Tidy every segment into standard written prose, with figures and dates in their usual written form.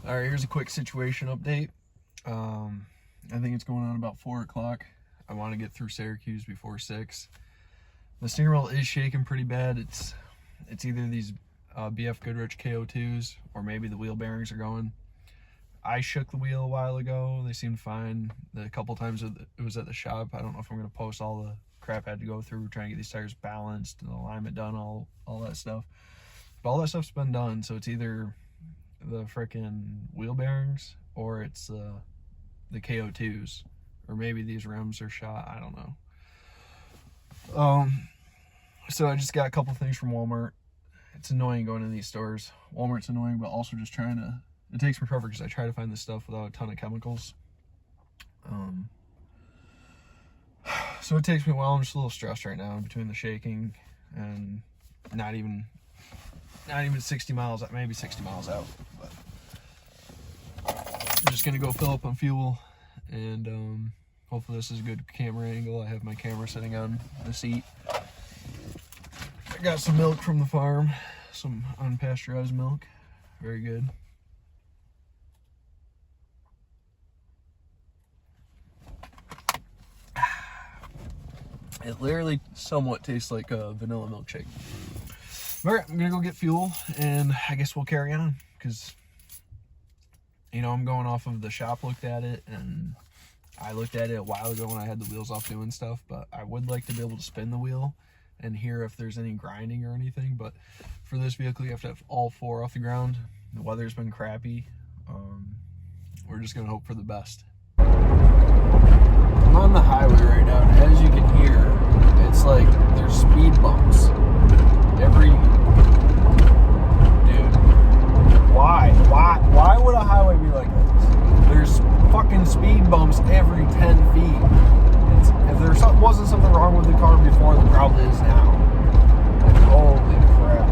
All right, here's a quick situation update. I think it's going on about 4 o'clock. I want to get through Syracuse before 6. The steering wheel is shaking pretty bad. It's either these BF Goodrich KO2s or maybe the wheel bearings are going. I shook the wheel a while ago. They seemed fine. A couple times it was at the shop. I don't know if I'm going to post all the crap I had to go through trying to get these tires balanced and the alignment done, all that stuff. But all that stuff's been done, so it's either the frickin' wheel bearings or it's the KO2s, or maybe these rims are shot. I don't know. So I just got a couple things from Walmart. It's annoying going to these stores. Walmart's annoying, but also just trying to, it takes me forever because I try to find this stuff without a ton of chemicals. So it takes me a while. I'm just a little stressed right now between the shaking and not even 60 miles, maybe 60 miles out. But I'm just gonna go fill up on fuel, and hopefully this is a good camera angle. I have my camera sitting on the seat. I got some milk from the farm, some unpasteurized milk, very good. It literally somewhat tastes like a vanilla milkshake. All right, I'm gonna go get fuel, and I guess we'll carry on, because, you know, I'm going off of the shop looked at it, and I looked at it a while ago when I had the wheels off doing stuff, but I would like to be able to spin the wheel and hear if there's any grinding or anything. But for this vehicle, you have to have all 4 off the ground. The weather's been crappy. We're just gonna hope for the best. I'm on the highway right now, and as you can hear, it's like there's speed bumps. Why would a highway be like this? There's fucking speed bumps every 10 feet. If there wasn't something wrong with the car before, there probably is now. Like, holy crap.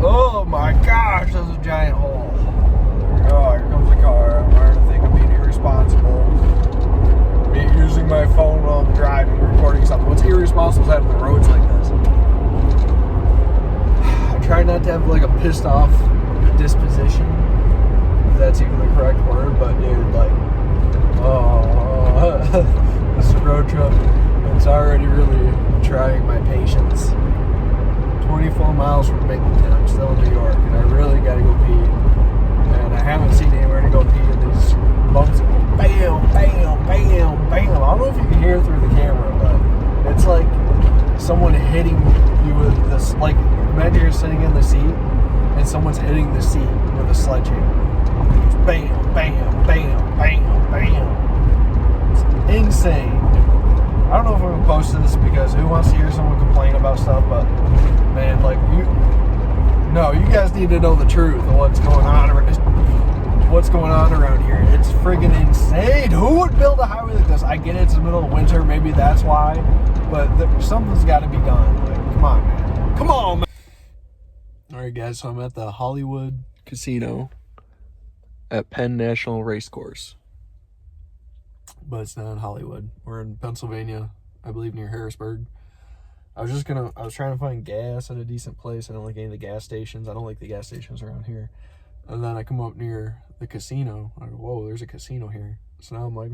Oh my gosh, that's a giant hole. Oh, here comes the car. I'm starting to think I'm being irresponsible. Using my phone while I'm driving, recording something. What's irresponsible is having the roads like this. I try not to have like a pissed off disposition, if that's even the correct word, but dude, like, this road trip, it's already really trying my patience. 24 miles from Binghamton, I'm still in New York, and I really gotta go pee, and I haven't seen anywhere to go pee in these bumps. Bam, bam, bam, bam. I don't know if you can hear through the camera, but it's like someone hitting you with this, like, imagine you're sitting in the seat and someone's hitting the seat with a sledgehammer. Just bam, bam, bam, bam, bam. It's insane. I don't know if I'm gonna post this because who wants to hear someone complain about stuff, but man, like, you guys need to know the truth of what's going on around here. It's friggin' insane. Who would build a highway like this? I get it, it's the middle of winter, maybe that's why, but something's got to be done. Like, come on, man. Come on, man. All right, guys, so I'm at the Hollywood Casino at Penn National Racecourse, but it's not in Hollywood. We're in Pennsylvania, I believe near Harrisburg. I was trying to find gas at a decent place. I don't like any of the gas stations. I don't like the gas stations around here. And then I come up near the casino. I go, whoa, there's a casino here. So now I'm like,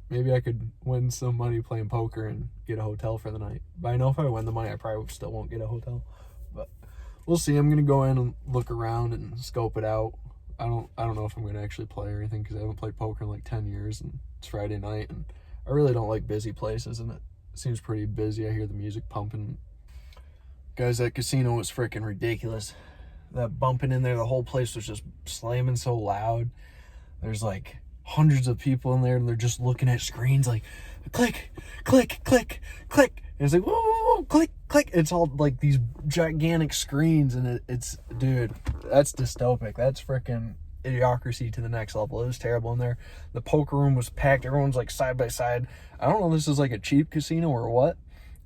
maybe I could win some money playing poker and get a hotel for the night. But I know if I win the money, I probably still won't get a hotel. But we'll see. I'm gonna go in and look around and scope it out. I don't know if I'm gonna actually play or anything because I haven't played poker in like 10 years, and it's Friday night, and I really don't like busy places, and it seems pretty busy. I hear the music pumping. Guys, that casino was freaking ridiculous. That bumping in there, the whole place was just slamming so loud. There's like hundreds of people in there, and they're just looking at screens like, click, click, click, click. And it's like, whoa, whoa, whoa, click, click. It's all like these gigantic screens, and it's, dude, that's dystopic. That's freaking idiocracy to the next level. It was terrible in there. The poker room was packed. Everyone's like side by side. I don't know if this is like a cheap casino or what.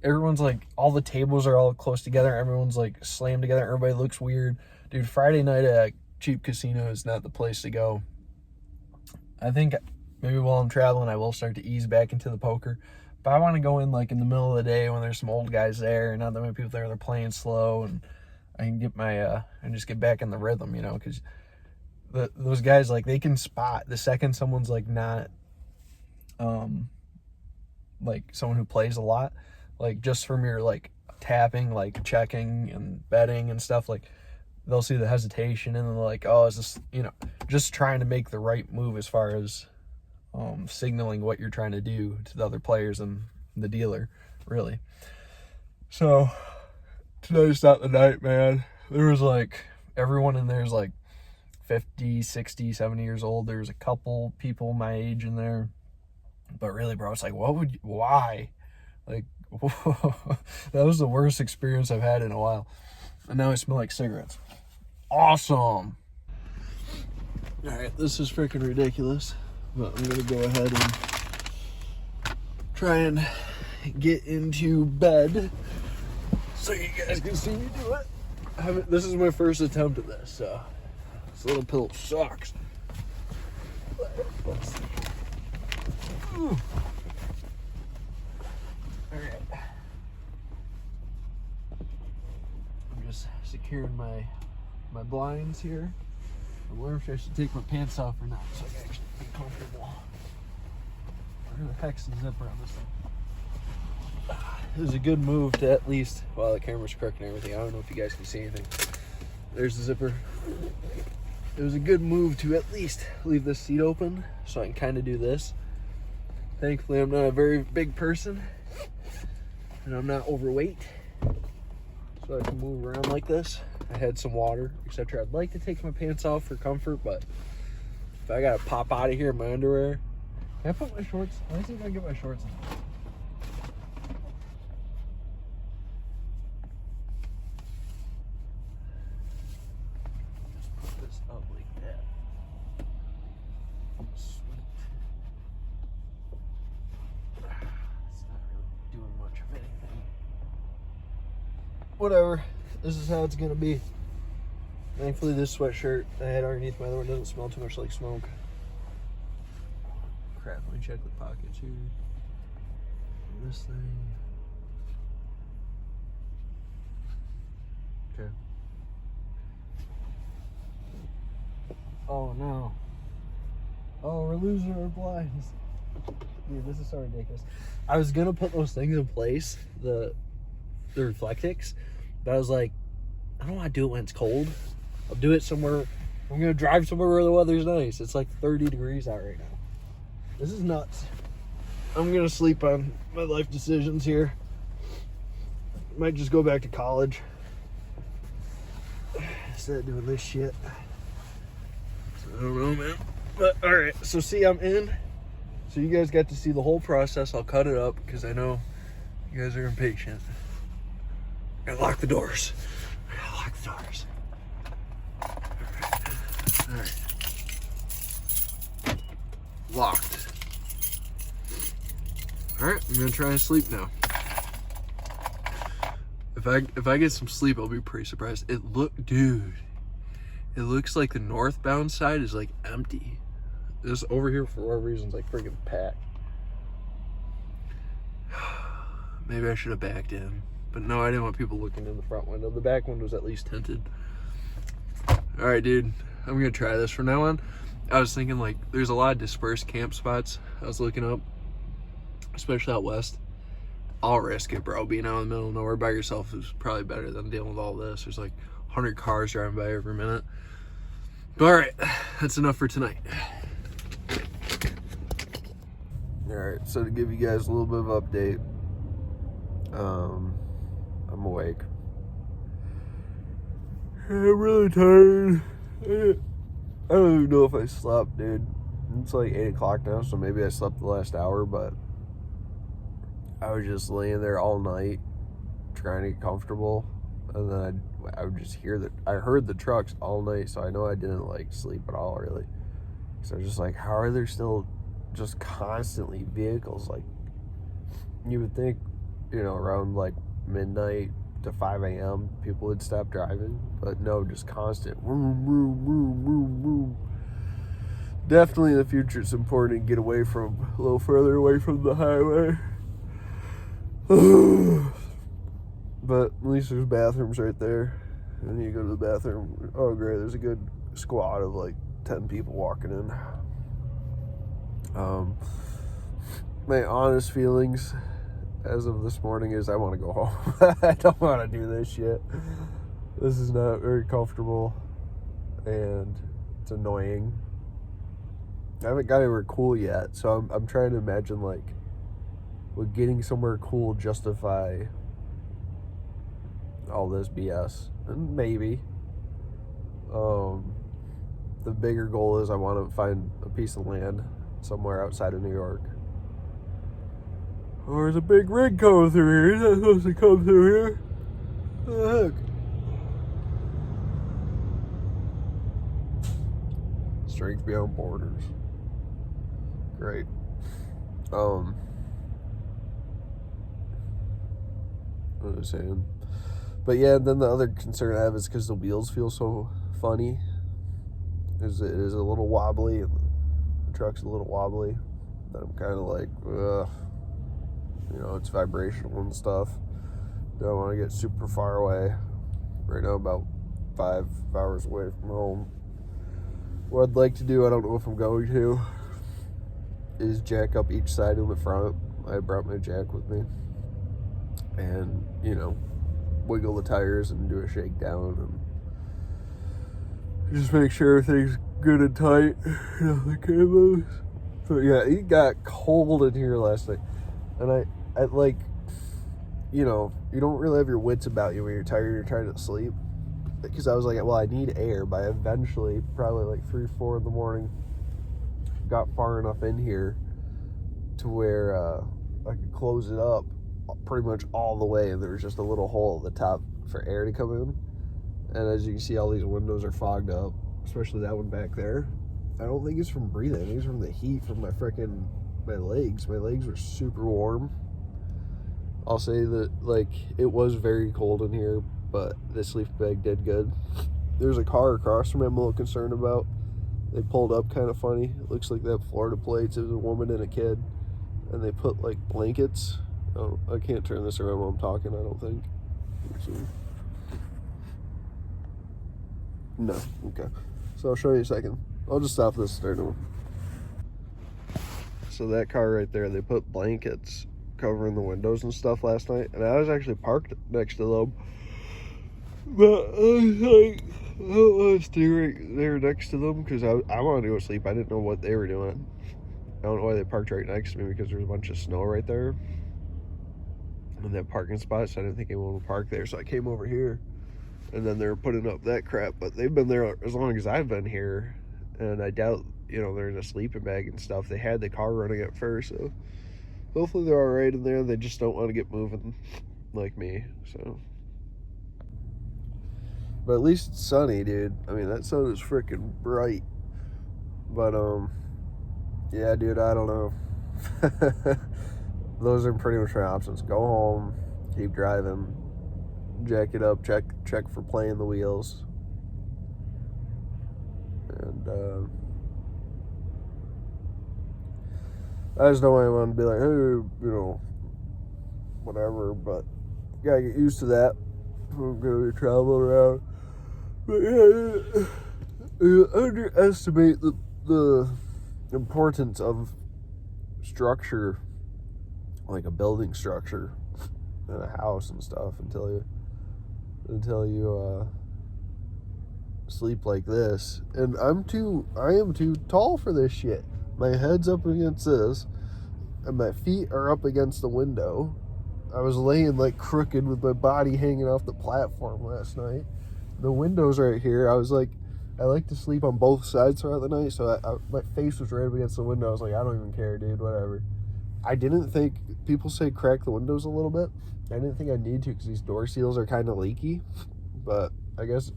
Everyone's like, all the tables are all close together. Everyone's like slammed together. Everybody looks weird. Dude, Friday night at a cheap casino is not the place to go. I think maybe while I'm traveling, I will start to ease back into the poker. But I want to go in like in the middle of the day when there's some old guys there and not that many people there. They're playing slow, and I can get my, and just get back in the rhythm, you know, because those guys, like, they can spot the second someone's like not like someone who plays a lot, like just from your like tapping, like checking and betting and stuff, like they'll see the hesitation and they're like, oh, is this, just trying to make the right move as far as signaling what you're trying to do to the other players and the dealer, really. So tonight's not the night, man. There was like, everyone in there is like 50, 60, 70 years old. There's a couple people my age in there. But really, bro, it's like, why? Like, that was the worst experience I've had in a while. And now I smell like cigarettes. Awesome. All right, this is freaking ridiculous. But I'm going to go ahead and try and get into bed so you guys can see me do it. This is my first attempt at this, so this little pillow sucks. Let's see. All right. I'm just securing my blinds here. I'm wondering if I should take my pants off or not so I can actually be comfortable. Where the heck's the zipper on this thing? It was a good move to at least, well, the camera's crooked and everything. I don't know if you guys can see anything. There's the zipper. It was a good move to at least leave this seat open so I can kind of do this. Thankfully, I'm not a very big person and I'm not overweight, so I can move around like this. I had some water, etc. I'd like to take my pants off for comfort, but if I gotta pop out of here in my underwear, can I put my shorts? Let me see if I can get my shorts on. Just put this up like that. Sweet. It's not really doing much of anything. Whatever. This is how it's gonna be. Thankfully, this sweatshirt I had underneath my other one doesn't smell too much like smoke. Crap, let me check the pockets here. This thing. Okay. Oh no. Oh, we're losing our blinds. Dude, this is so ridiculous. I was gonna put those things in place, the Reflectix, but I was like, I don't want to do it when it's cold. I'll do it somewhere. I'm gonna drive somewhere where the weather's nice. It's like 30 degrees out right now. This is nuts. I'm gonna sleep on my life decisions here. Might just go back to college instead of doing this shit. So I don't know, man. But all right, so see, I'm in. So you guys got to see the whole process. I'll cut it up because I know you guys are impatient. Gotta lock the doors. Lock the doors. All right. Locked. All right, I'm gonna try and sleep now. If I get some sleep, I'll be pretty surprised. Dude, it looks like the northbound side is like empty. This over here, for whatever reason, is like freaking packed. Maybe I should have backed in. But no, I didn't want people looking in the front window. The back window was at least tinted. All right, dude. I'm going to try this from now on. I was thinking, like, there's a lot of dispersed camp spots I was looking up, especially out west. I'll risk it, bro. Being out in the middle of nowhere by yourself is probably better than dealing with all this. There's like 100 cars driving by every minute. But all right, that's enough for tonight. All right, so to give you guys a little bit of update, I'm awake. I'm really tired. I don't even know if I slept, dude. It's like 8 o'clock now, so maybe I slept the last hour, but I was just laying there all night trying to get comfortable, and then I would just hear I heard the trucks all night, so I know I didn't like sleep at all, really. So I was just like, how are there still just constantly vehicles? Like, you would think, around like midnight to 5 a.m. people would stop driving, but no, just constant vroom, vroom, vroom, vroom, vroom. Definitely in the future it's important to get away from, a little further away from the highway. But at least there's bathrooms right there, and then you go to the bathroom, oh great, there's a good squad of like 10 people walking in. My honest feelings as of this morning is I want to go home. I don't want to do this shit. This is not very comfortable, and it's annoying. I haven't got anywhere cool yet, so I'm trying to imagine, like, would getting somewhere cool justify all this BS? And maybe. The bigger goal is I want to find a piece of land somewhere outside of New York. Oh, there's a big rig coming through here. Is that supposed to come through here? What the heck? Strength beyond borders. Great. What was I saying? But yeah, then the other concern I have is because the wheels feel so funny. It is a little wobbly, and the truck's a little wobbly. Then I'm kind of like, ugh. You know, it's vibrational and stuff. Don't want to get super far away. Right now, about 5 hours away from home. What I'd like to do, I don't know if I'm going to, is jack up each side in the front. I brought my jack with me. And, you know, wiggle the tires and do a shakedown and just make sure everything's good and tight. Nothing can lose. But yeah, it got cold in here last night. And I like, you know, you don't really have your wits about you when you're tired and you're trying to sleep. Because I was like, well, I need air. But I eventually, probably like 3 or 4 in the morning, got far enough in here to where I could close it up pretty much all the way, and there was just a little hole at the top for air to come in. And as you can see, all these windows are fogged up, especially that one back there. I don't think it's from breathing. I think it's from the heat from my legs. My legs were super warm. I'll say that, like, it was very cold in here, but this sleep bag did good. There's a car across from me I'm a little concerned about. They pulled up kind of funny. It looks like they have Florida plates. It was a woman and a kid, and they put like blankets. Oh, I can't turn this around while I'm talking, I don't think. Let's see. No, okay. So I'll show you in a second. I'll just stop this third one. So that car right there, they put blankets covering the windows and stuff last night, and I was actually parked next to them. But I was like, I don't want to stay right there next to them because I wanted to go to sleep. I didn't know what they were doing. I don't know why they parked right next to me, because there's a bunch of snow right there in that parking spot, so I didn't think anyone would park there. So I came over here, and then they were putting up that crap. But they've been there as long as I've been here, and I doubt, you know, they're in a sleeping bag and stuff. They had the car running at first, so hopefully they're all right in there. They just don't want to get moving like me, so. But at least it's sunny, dude. I mean, that sun is freaking bright. But, yeah, dude, I don't know. Those are pretty much my options. Go home, keep driving, jack it up, check for playing the wheels. And, I just don't want to be like, hey, you know, whatever, but you gotta get used to that. I'm gonna be traveling around. But yeah, you underestimate the importance of structure, like a building structure and a house and stuff, until you sleep like this. And I am too tall for this shit. My head's up against this, and my feet are up against the window. I was laying like crooked with my body hanging off the platform last night. The window's right here. I was like, I like to sleep on both sides throughout the night, so my face was right up against the window. I was like, I don't even care, dude, whatever. I didn't think, people say crack the windows a little bit. I didn't think I need to, because these door seals are kind of leaky. But I guess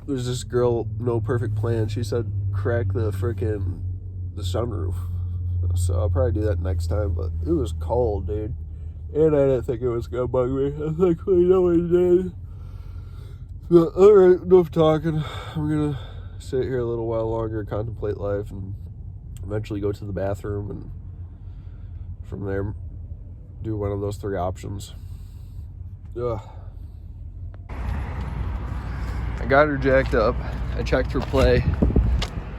there's this girl, No Perfect Plan. She said crack the sunroof. So I'll probably do that next time. But it was cold, dude. And I didn't think it was going to bug me. I think we know it did. But alright, enough talking. I'm going to sit here a little while longer, contemplate life, and eventually go to the bathroom, and from there do one of those 3 options. Ugh. I got her jacked up. I checked her play.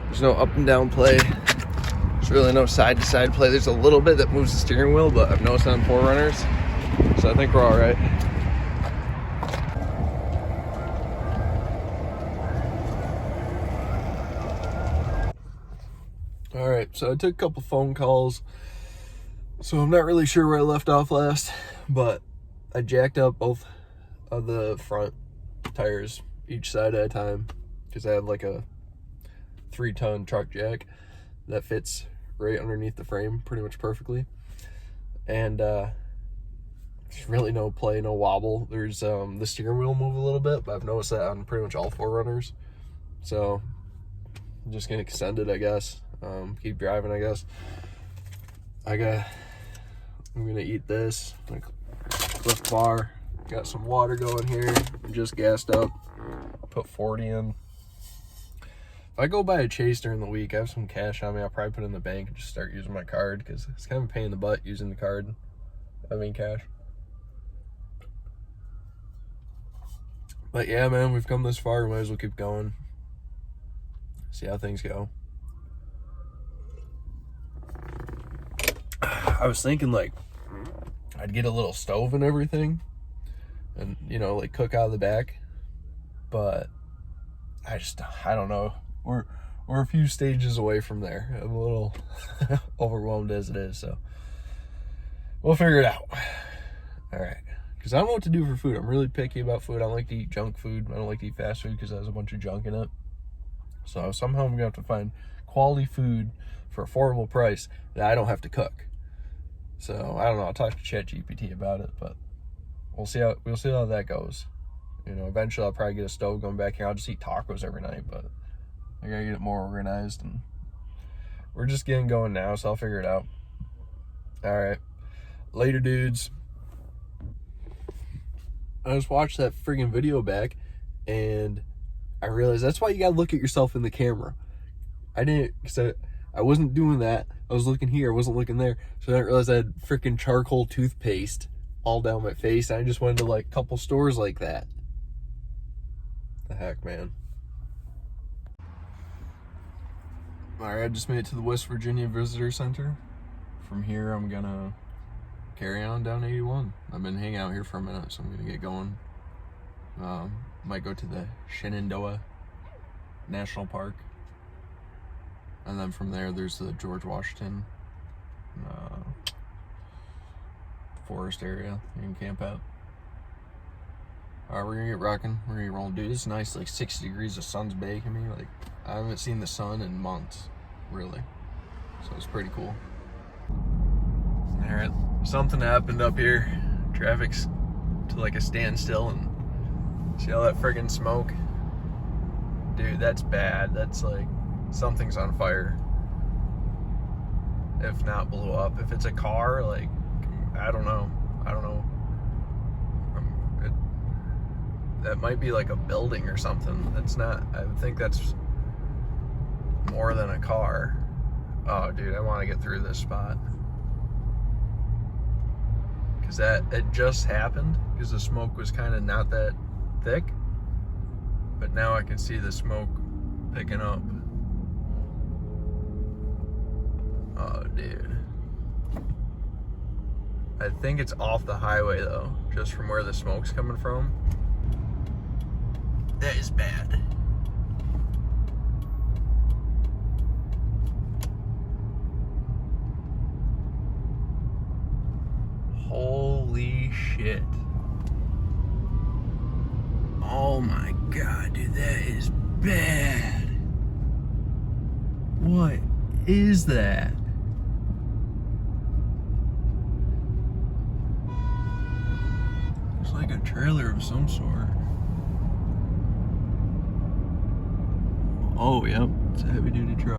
There's no up and down play. There's really no side to side play. There's a little bit that moves the steering wheel, but I've noticed on 4Runners. So I think we're all right. All right, so I took a couple phone calls. So I'm not really sure where I left off last, but I jacked up both of the front tires each side at a time because I have like a 3-ton truck jack that fits right underneath the frame pretty much perfectly. And there's really no play, no wobble. There's the steering wheel move a little bit, but I've noticed that on pretty much all 4Runners. So I'm just gonna extend it, I guess. Keep driving, I guess. I'm gonna eat this, like Cliff Bar. Got some water going here. I'm just gassed up. Put 40 in. If I go buy a Chase during the week, I have some cash on me. I'll probably put it in the bank and just start using my card because it's kind of a pain in the butt using the card. I mean cash. But yeah, man, we've come this far. We might as well keep going. See how things go. I was thinking like I'd get a little stove and everything and, you know, like cook out of the back, but I don't know. We're a few stages away from there. I'm a little overwhelmed as it is, so we'll figure it out. All right, because I don't know what to do for food. I'm really picky about food. I don't like to eat junk food. I don't like to eat fast food because it has a bunch of junk in it. So somehow I'm gonna have to find quality food for affordable price that I don't have to cook. So I don't know. I'll talk to ChatGPT about it, but we'll see how that goes. You know, eventually I'll probably get a stove going back here. I'll just eat tacos every night, but I gotta get it more organized, and we're just getting going now, so I'll figure it out. All right, later, dudes. I just watched that friggin' video back, and I realized that's why you gotta look at yourself in the camera. I wasn't doing that. I was looking here, I wasn't looking there. So I didn't realize I had freaking charcoal toothpaste all down my face. And I just went to like a couple stores like that. The heck, man. All right, I just made it to the West Virginia Visitor Center. From here, I'm gonna carry on down 81. I've been hanging out here for a minute, so I'm gonna get going. Might go to the Shenandoah National Park. And then from there, there's the George Washington forest area you can camp out. All right, we're gonna get rocking. We're gonna get rolling. Dude, it's nice, like 60 degrees, the sun's baking me. Like, I haven't seen the sun in months, really. So it's pretty cool. All right, something happened up here. Traffic's to like a standstill, and see all that friggin' smoke? Dude, that's bad. That's like, something's on fire. If not blew up. If it's a car, like, I don't know. That might be like a building or something. That's not, I think that's more than a car. Oh, dude, I want to get through this spot. Because it just happened, because the smoke was kind of not that thick. But now I can see the smoke picking up. Oh, dude. I think it's off the highway, though, just from where the smoke's coming from. That is bad. Holy shit. Oh my god, dude, that is bad. What is that? It's like a trailer of some sort. Oh, yep, it's a heavy duty truck.